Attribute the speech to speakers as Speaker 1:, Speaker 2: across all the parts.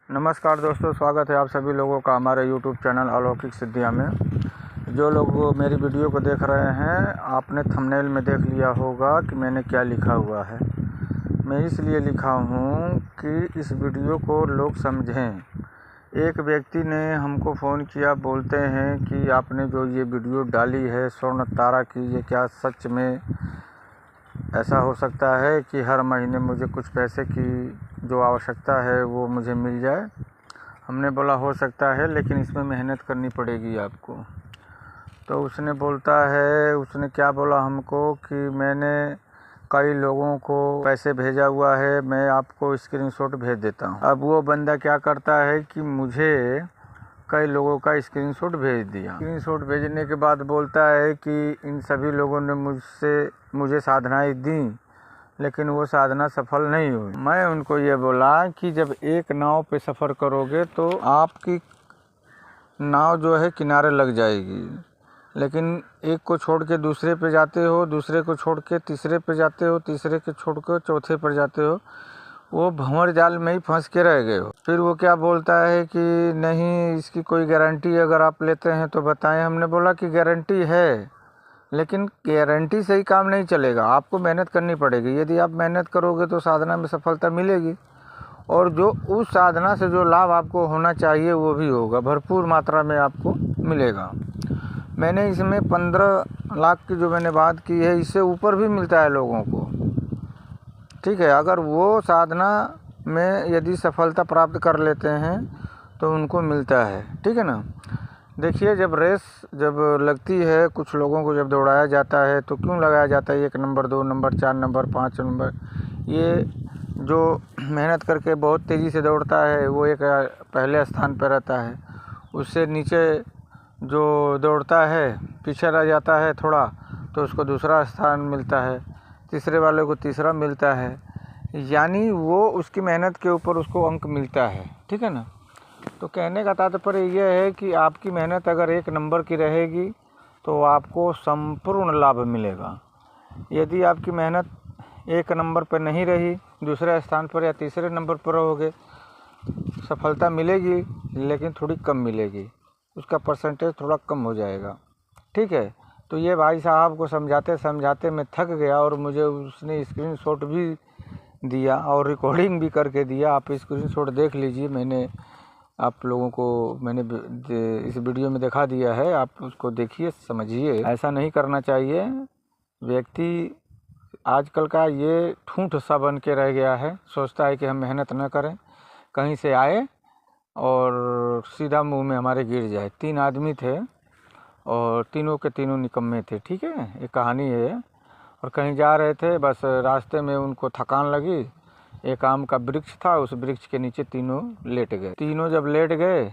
Speaker 1: नमस्कार दोस्तों, स्वागत है आप सभी लोगों का हमारे YouTube चैनल अलौकिक सिद्धियाँ में। जो लोग मेरी वीडियो को देख रहे हैं, आपने थंबनेल में देख लिया होगा कि मैंने क्या लिखा हुआ है। मैं इसलिए लिखा हूँ कि इस वीडियो को लोग समझें। एक व्यक्ति ने हमको फ़ोन किया, बोलते हैं कि आपने जो ये वीडियो डाली है स्वर्ण तारा की, ये क्या सच में ऐसा हो सकता है कि हर महीने मुझे कुछ पैसे की जो आवश्यकता है वो मुझे मिल जाए? हमने बोला हो सकता है, लेकिन इसमें मेहनत करनी पड़ेगी आपको। तो उसने क्या बोला हमको कि मैंने कई लोगों को पैसे भेजा हुआ है, मैं आपको स्क्रीनशॉट भेज देता हूँ। अब वो बंदा क्या करता है कि मुझे कई लोगों का स्क्रीनशॉट भेज दिया। स्क्रीनशॉट भेजने के बाद बोलता है कि इन सभी लोगों ने मुझे साधनाएं दी, लेकिन वो साधना सफल नहीं हुई। मैं उनको ये बोला कि जब एक नाव पे सफ़र करोगे तो आपकी नाव जो है किनारे लग जाएगी, लेकिन एक को छोड़ के दूसरे पे जाते हो, दूसरे को छोड़ के तीसरे पे जाते हो, तीसरे को छोड़ के चौथे पर जाते हो, वो भंवर जाल में ही फंस के रह गए हो। फिर वो क्या बोलता है कि नहीं, इसकी कोई गारंटी अगर आप लेते हैं तो बताएं। हमने बोला कि गारंटी है, लेकिन गारंटी से ही काम नहीं चलेगा, आपको मेहनत करनी पड़ेगी। यदि आप मेहनत करोगे तो साधना में सफलता मिलेगी, और जो उस साधना से जो लाभ आपको होना चाहिए वो भी होगा, भरपूर मात्रा में आपको मिलेगा। मैंने इसमें 15 लाख की जो मैंने बात की है, इससे ऊपर भी मिलता है लोगों को, ठीक है। अगर वो साधना में यदि सफलता प्राप्त कर लेते हैं तो उनको मिलता है, ठीक है ना। देखिए, जब लगती है, कुछ लोगों को जब दौड़ाया जाता है तो क्यों लगाया जाता है 1 नंबर, 2 नंबर, 4 नंबर, 5 नंबर। ये जो मेहनत करके बहुत तेज़ी से दौड़ता है वो एक पहले स्थान पर रहता है, उससे नीचे जो दौड़ता है पीछे रह जाता है थोड़ा, तो उसको दूसरा स्थान मिलता है, तीसरे वाले को तीसरा मिलता है, यानी वो उसकी मेहनत के ऊपर उसको अंक मिलता है, ठीक है ना। तो कहने का तात्पर्य यह है कि आपकी मेहनत अगर 1 नंबर की रहेगी तो आपको संपूर्ण लाभ मिलेगा। यदि आपकी मेहनत 1 नंबर पर नहीं रही, दूसरे स्थान पर या तीसरे नंबर पर रहोगे, सफलता मिलेगी लेकिन थोड़ी कम मिलेगी, उसका परसेंटेज थोड़ा कम हो जाएगा, ठीक है। तो ये भाई साहब को समझाते समझाते मैं थक गया, और मुझे उसने स्क्रीनशॉट भी दिया और रिकॉर्डिंग भी करके दिया। आप स्क्रीनशॉट देख लीजिए, मैंने आप लोगों को इस वीडियो में दिखा दिया है, आप उसको देखिए, समझिए। ऐसा नहीं करना चाहिए। व्यक्ति आजकल का ये ठूंठ सा बन के रह गया है, सोचता है कि हम मेहनत न करें, कहीं से आए और सीधा मुंह में हमारे गिर जाए। 3 आदमी थे और तीनों के तीनों निकम्मे थे, ठीक है, ये कहानी है। और कहीं जा रहे थे, बस रास्ते में उनको थकान लगी, एक आम का वृक्ष था, उस वृक्ष के नीचे तीनों लेट गए। तीनों जब लेट गए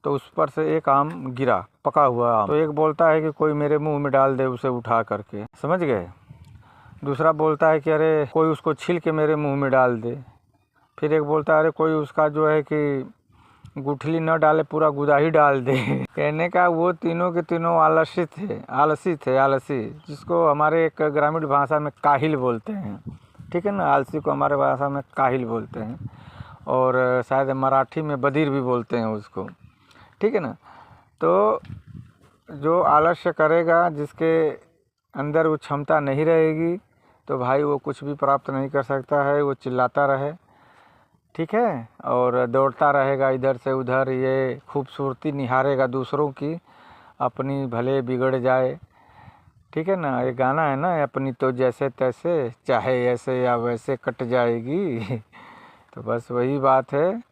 Speaker 1: तो उस पर से एक आम गिरा, पका हुआ आम। तो एक बोलता है कि कोई मेरे मुंह में डाल दे उसे उठा करके, समझ गए। दूसरा बोलता है कि अरे कोई उसको छील के मेरे मुंह में डाल दे। फिर एक बोलता है अरे कोई उसका जो है कि गुठली न डाले, पूरा गुदा ही डाल दे। कहने का वो तीनों के तीनों आलसी थे, जिसको हमारे एक ग्रामीण भाषा में काहिल बोलते हैं, ठीक है ना। आलसी को हमारे भाषा में काहिल बोलते हैं, और शायद मराठी में बधिर भी बोलते हैं उसको, ठीक है ना। तो जो आलस्य करेगा, जिसके अंदर वो क्षमता नहीं रहेगी, तो भाई वो कुछ भी प्राप्त नहीं कर सकता है। वो चिल्लाता रहे, ठीक है, और दौड़ता रहेगा इधर से उधर, ये खूबसूरती निहारेगा दूसरों की, अपनी भले बिगड़ जाए, ठीक है ना। ये गाना है ना, अपनी तो जैसे तैसे, चाहे ऐसे या वैसे कट जाएगी। तो बस वही बात है,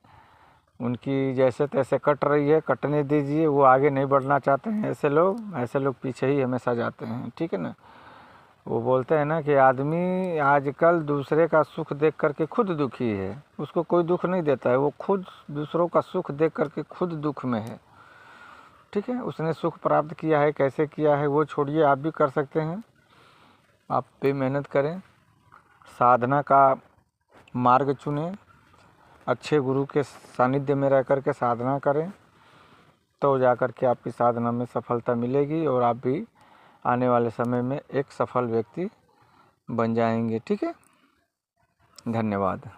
Speaker 1: उनकी जैसे तैसे कट रही है, कटने दीजिए। वो आगे नहीं बढ़ना चाहते हैं, ऐसे लोग पीछे ही हमेशा जाते हैं, ठीक है ना। वो बोलते हैं ना कि आदमी आजकल दूसरे का सुख देख करके खुद दुखी है, उसको कोई दुख नहीं देता है, वो खुद दूसरों का सुख देख करके खुद दुख में है, ठीक है। उसने सुख प्राप्त किया है, कैसे किया है वो छोड़िए, आप भी कर सकते हैं। आप भी मेहनत करें, साधना का मार्ग चुनें, अच्छे गुरु के सानिध्य में रह कर के साधना करें, तो जाकर के आपकी साधना में सफलता मिलेगी, और आप भी आने वाले समय में एक सफल व्यक्ति बन जाएंगे, ठीक है। धन्यवाद।